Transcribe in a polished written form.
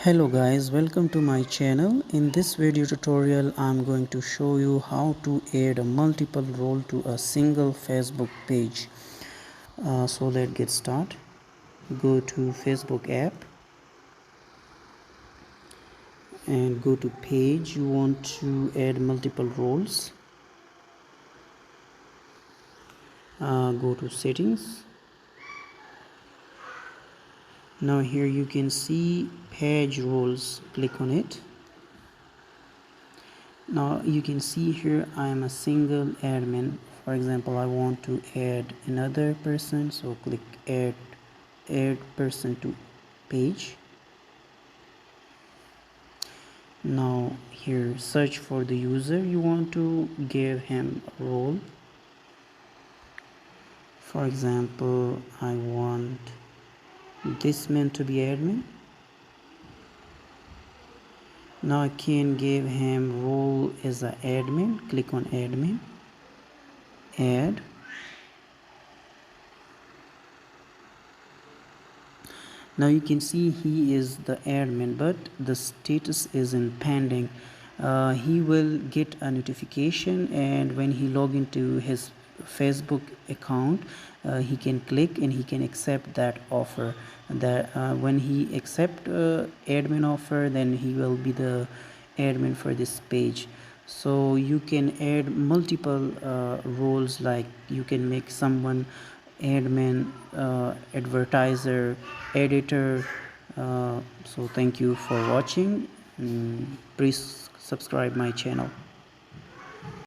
Hello guys, welcome to my channel. In this video tutorial I'm going to show you how to add a multiple role to a single Facebook page. So let's get started. Go to Facebook app and go to page. You want to add multiple roles. Go to settings. Now here you can see page roles. Click on it. Now you can see here I am a single admin. For example, I want to add another person, so click add person to page. Now here search for the user. You want to give him a role. For example, I want this man to be admin. Now I can give him role as an admin. Click on admin, add. Now you can see he is the admin, but the status is in pending. He will get a notification, and when he log into his Facebook account, he can click and he can accept that offer. That when he accept admin offer, then he will be the admin for this page. So you can add multiple roles, like you can make someone admin, advertiser, editor. So thank you for watching. Please subscribe my channel.